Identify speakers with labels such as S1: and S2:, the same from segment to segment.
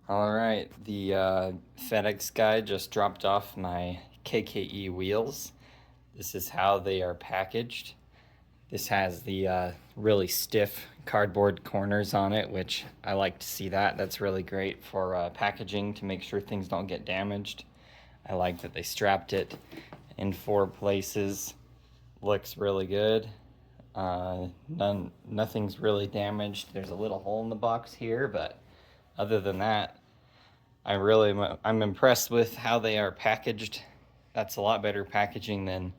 S1: All right, the FedEx guy just dropped off my KKE wheels. This is how they are packaged. This has the really stiff cardboard corners on it, which I like to see that. That's really great for packaging to make sure things don't get damaged. I like that they strapped it in 4 places. Looks really good. Nothing's really damaged. There's a little hole in the box here, but other than that, I'm impressed with how they are packaged. That's a lot better packaging than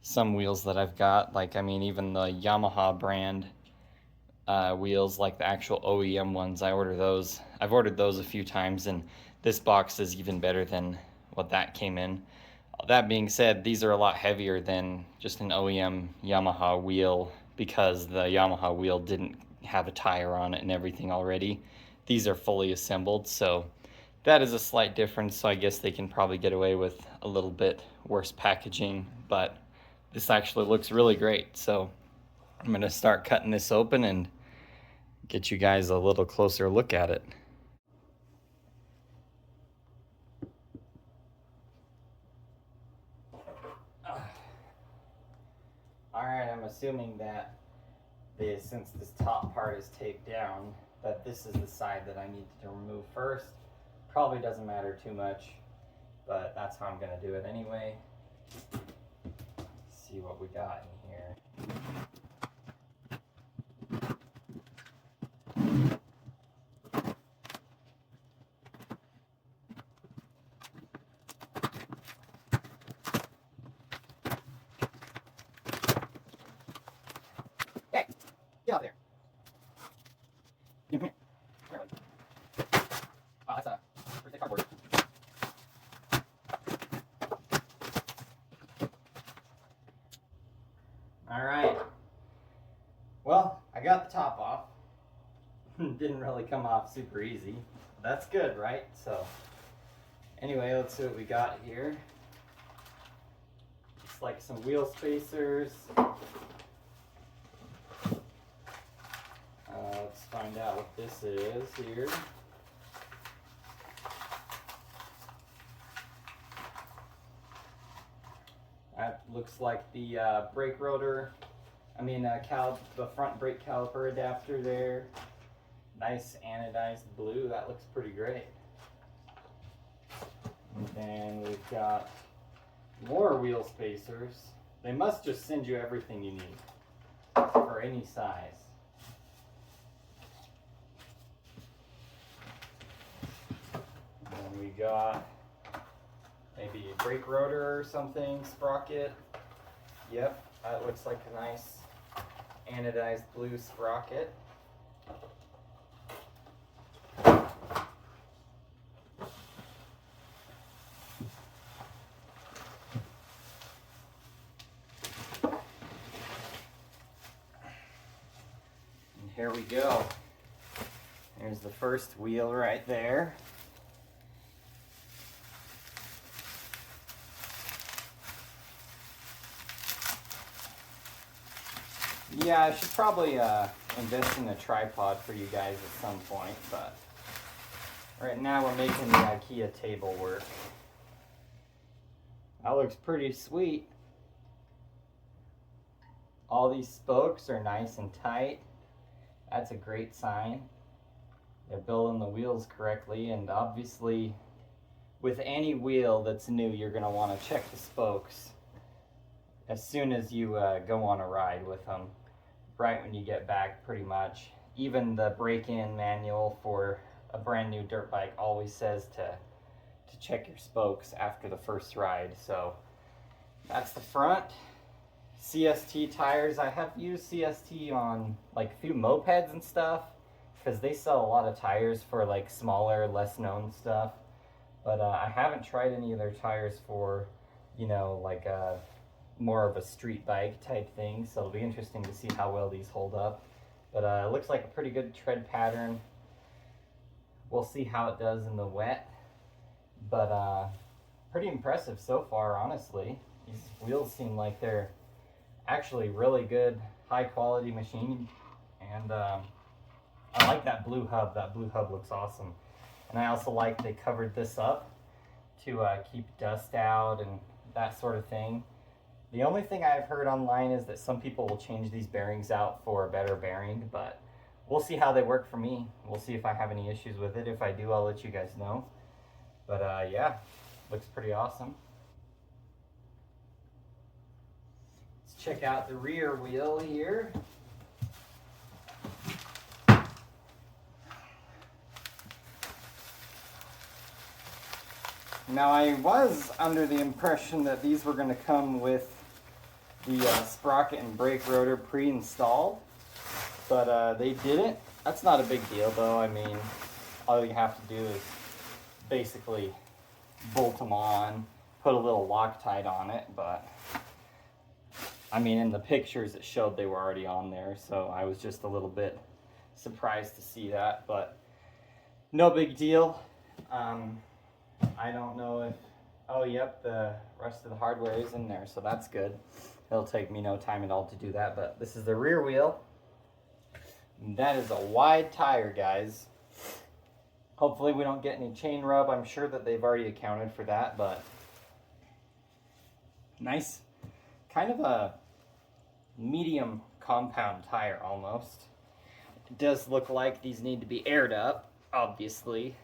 S1: some wheels that I've got. Like, I mean, even the Yamaha brand wheels, like the actual OEM ones, I've ordered those a few times, and this box is even better than what that came in. That being said, these are a lot heavier than just an OEM Yamaha wheel because the Yamaha wheel didn't have a tire on it and everything already. These are fully assembled, so that is a slight difference. So I guess they can probably get away with a little bit worse packaging, but this actually looks really great. So I'm gonna start cutting this open and get you guys a little closer look at it. All right, I'm assuming that since this top part is taped down, that this is the side that I need to remove first. Probably doesn't matter too much, but that's how I'm gonna do it anyway. See what we got in here. Hey, get out there. Come here. Wow, that's a pretty thick cardboard. All right. Well, I got the top off. Didn't really come off super easy. That's good, right? So, anyway, let's see what we got here. It's like some wheel spacers. Let's find out what this is here. That looks like the brake rotor. The front brake caliper adapter there. Nice anodized blue. That looks pretty great. And then we've got more wheel spacers. They must just send you everything you need for any size. And we got maybe a brake rotor or something, sprocket. Yep, that looks like a nice anodized blue sprocket. And here we go. There's the first wheel right there. Yeah, I should probably invest in a tripod for you guys at some point, but right now we're making the IKEA table work. That looks pretty sweet. All these spokes are nice and tight. That's a great sign. They're building the wheels correctly, and obviously with any wheel that's new, you're going to want to check the spokes as soon as you go on a ride with them. Right when you get back, pretty much. Even the break-in manual for a brand new dirt bike always says to check your spokes after the first ride. So that's the front. CST tires. I have used CST on like a few mopeds and stuff because they sell a lot of tires for like smaller, less known stuff. But I haven't tried any of their tires for, like a more of a street bike type thing, so it'll be interesting to see how well these hold up. But it looks like a pretty good tread pattern. We'll see how it does in the wet, but pretty impressive so far, honestly. These wheels seem like they're actually really good, high quality machine, and I like that blue hub. That blue hub looks awesome. And I also like they covered this up to keep dust out and that sort of thing. The only thing I've heard online is that some people will change these bearings out for a better bearing, but we'll see how they work for me. We'll see if I have any issues with it. If I do, I'll let you guys know. But yeah, looks pretty awesome. Let's check out the rear wheel here. Now I was under the impression that these were going to come with the sprocket and brake rotor pre-installed, but they didn't. That's not a big deal though. I mean, all you have to do is basically bolt them on, put a little Loctite on it, but I mean in the pictures it showed they were already on there, so I was just a little bit surprised to see that, but no big deal. I don't know if, oh yep, the rest of the hardware is in there, so that's good. It'll take me no time at all to do that, but this is the rear wheel. That is a wide tire, guys. Hopefully we don't get any chain rub. I'm sure that they've already accounted for that, but nice, kind of a medium compound tire almost. It does look like these need to be aired up, obviously.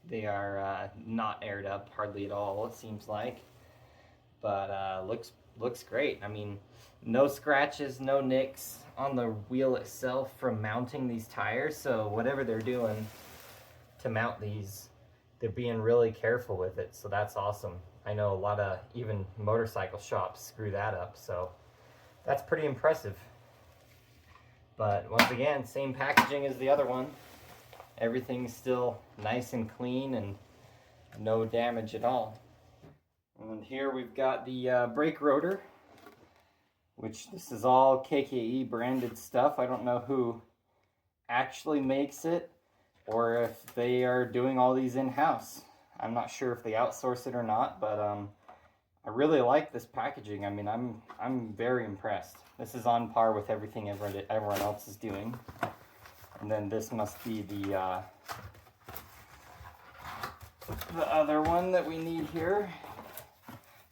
S1: They are not aired up hardly at all, it seems like, but looks great. I mean, no scratches, no nicks on the wheel itself from mounting these tires, so whatever they're doing to mount these, they're being really careful with it, so that's awesome. I know a lot of even motorcycle shops screw that up, so that's pretty impressive. But once again, same packaging as the other one. Everything's still nice and clean and no damage at all. And here we've got the brake rotor, which this is all KKE branded stuff. I don't know who actually makes it or if they are doing all these in-house. I'm not sure if they outsource it or not, but I really like this packaging. I mean, I'm very impressed. This is on par with everything everyone else is doing. And then this must be the other one that we need here.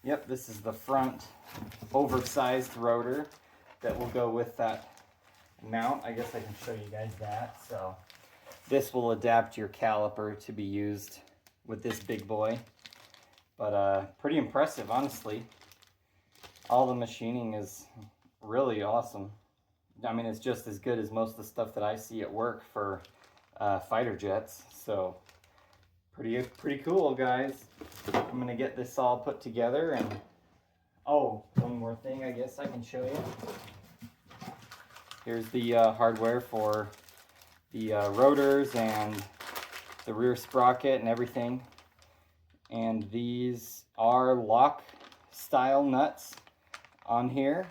S1: Yep, this is the front oversized rotor that will go with that mount. I guess I can show you guys that. So this will adapt your caliper to be used with this big boy. But pretty impressive, honestly. All the machining is really awesome. I mean, it's just as good as most of the stuff that I see at work for fighter jets. So pretty cool, guys. I'm gonna get this all put together, and oh, one more thing I guess I can show you. Here's the hardware for the rotors and the rear sprocket and everything. And these are lock style nuts on here.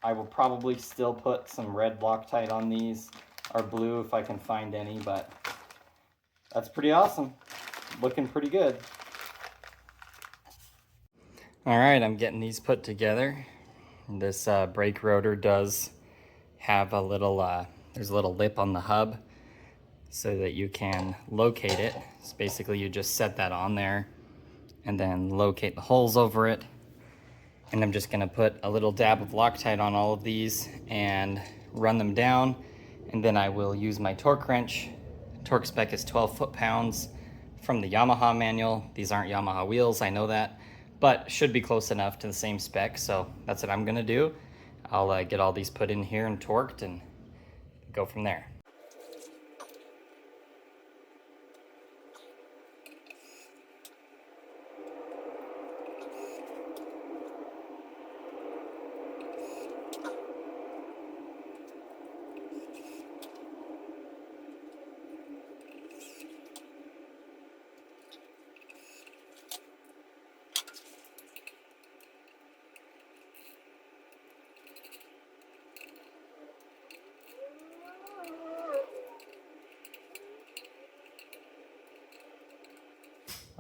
S1: I will probably still put some red Loctite on these, or blue if I can find any, but that's pretty awesome. Looking pretty good. All right, I'm getting these put together. This brake rotor does have a little, there's a little lip on the hub so that you can locate it. So basically you just set that on there and then locate the holes over it. And I'm just gonna put a little dab of Loctite on all of these and run them down. And then I will use my torque wrench. Torque spec is 12 foot-pounds from the Yamaha manual. These aren't Yamaha wheels, I know that, but should be close enough to the same spec. So that's what I'm gonna do. I'll get all these put in here and torqued and go from there.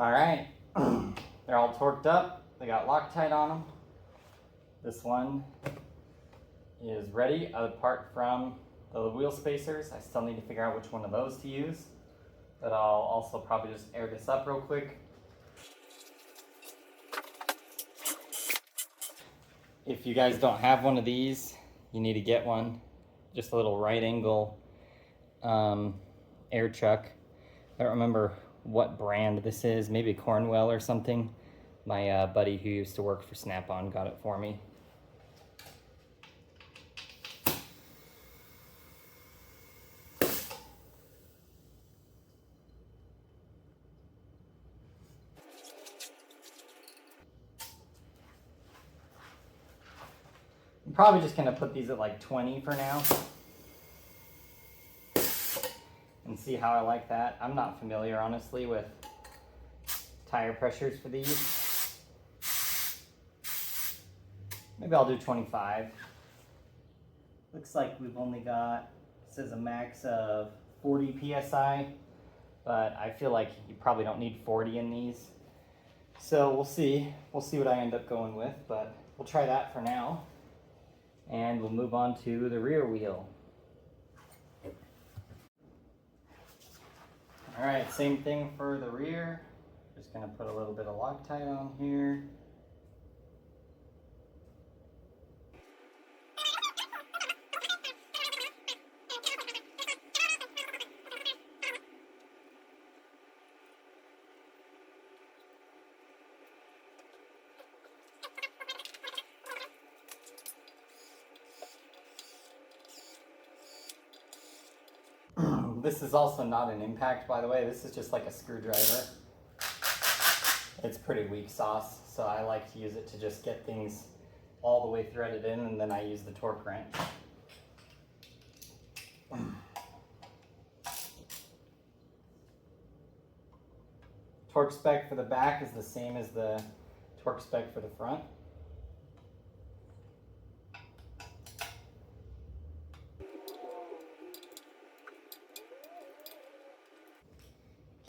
S1: All right, they're all torqued up. They got Loctite on them. This one is ready, apart from the wheel spacers. I still need to figure out which one of those to use. but I'll also probably just air this up real quick. If you guys don't have one of these, you need to get one. Just a little right angle air chuck. I don't remember what brand this is, maybe Cornwell or something. My buddy who used to work for Snap-on got it for me. I'm probably just gonna put these at like 20 for now and see how I like that. I'm not familiar, honestly, with tire pressures for these. Maybe I'll do 25. Looks like we've only got, it says a max of 40 PSI, but I feel like you probably don't need 40 in these. So we'll see. We'll see what I end up going with, but we'll try that for now. And we'll move on to the rear wheel. All right, same thing for the rear. Just gonna put a little bit of Loctite on here. This is also not an impact, by the way. This is just like a screwdriver. It's pretty weak sauce, so I like to use it to just get things all the way threaded in, and then I use the torque wrench. Torque spec for the back is the same as the torque spec for the front.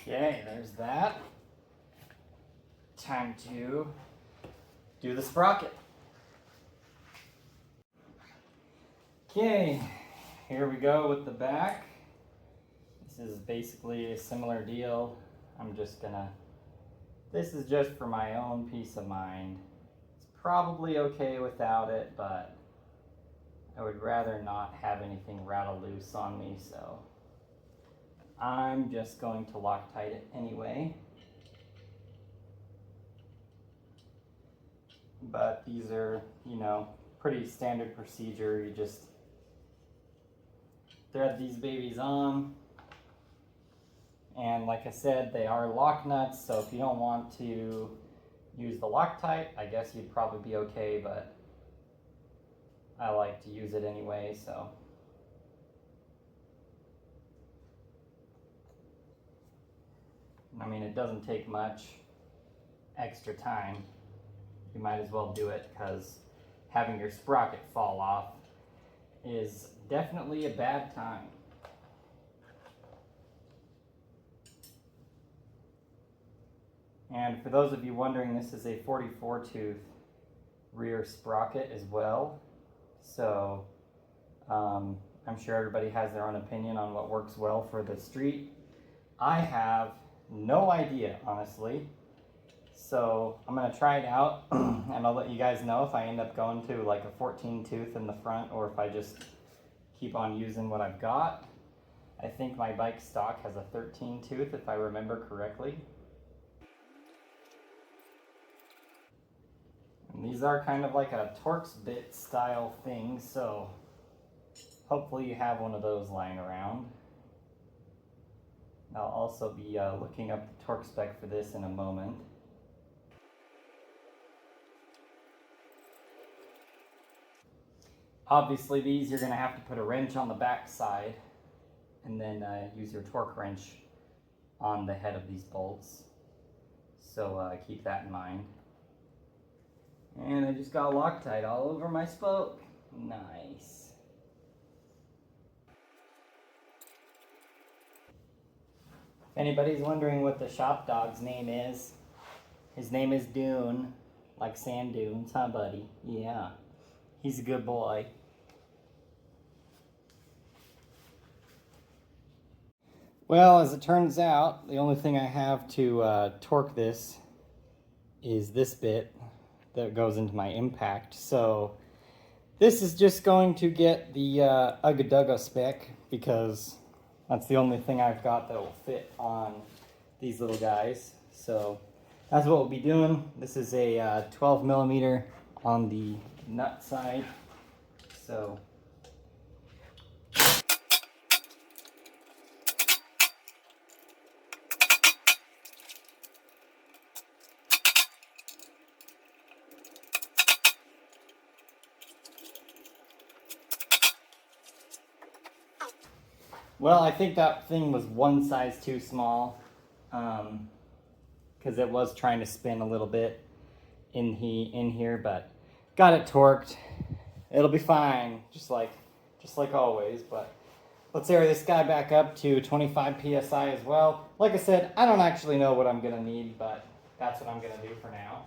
S1: Okay, there's that. Time to do the sprocket. Okay, here we go with the back. This is basically a similar deal. This is just for my own peace of mind. It's probably okay without it, but I would rather not have anything rattle loose on me, so I'm just going to Loctite it anyway. But these are, pretty standard procedure. You just thread these babies on. And like I said, they are lock nuts, so if you don't want to use the Loctite, I guess you'd probably be okay, but I like to use it anyway, so. I mean, it doesn't take much extra time. You might as well do it, because having your sprocket fall off is definitely a bad time. And for those of you wondering, this is a 44 tooth rear sprocket as well. So I'm sure everybody has their own opinion on what works well for the street. I have no idea, honestly. So I'm gonna try it out and I'll let you guys know if I end up going to like a 14 tooth in the front or if I just keep on using what I've got. I think my bike stock has a 13 tooth if I remember correctly. And these are kind of like a Torx bit style thing, so hopefully you have one of those lying around. I'll also be looking up the torque spec for this in a moment. Obviously these you're going to have to put a wrench on the back side and then use your torque wrench on the head of these bolts. So keep that in mind. And I just got Loctite all over my spoke. Nice. If anybody's wondering what the shop dog's name is, his name is Dune, like sand dunes, huh buddy? Yeah, he's a good boy. Well, as it turns out, the only thing I have to torque this is this bit that goes into my impact. So this is just going to get the Ugga Dugga spec, because that's the only thing I've got that will fit on these little guys. So that's what we'll be doing. This is a 12 millimeter on the nut side. So well, I think that thing was one size too small, because it was trying to spin a little bit in here, but got it torqued. It'll be fine, just like always. But let's air this guy back up to 25 psi as well. Like I said, I don't actually know what I'm gonna need, but that's what I'm gonna do for now.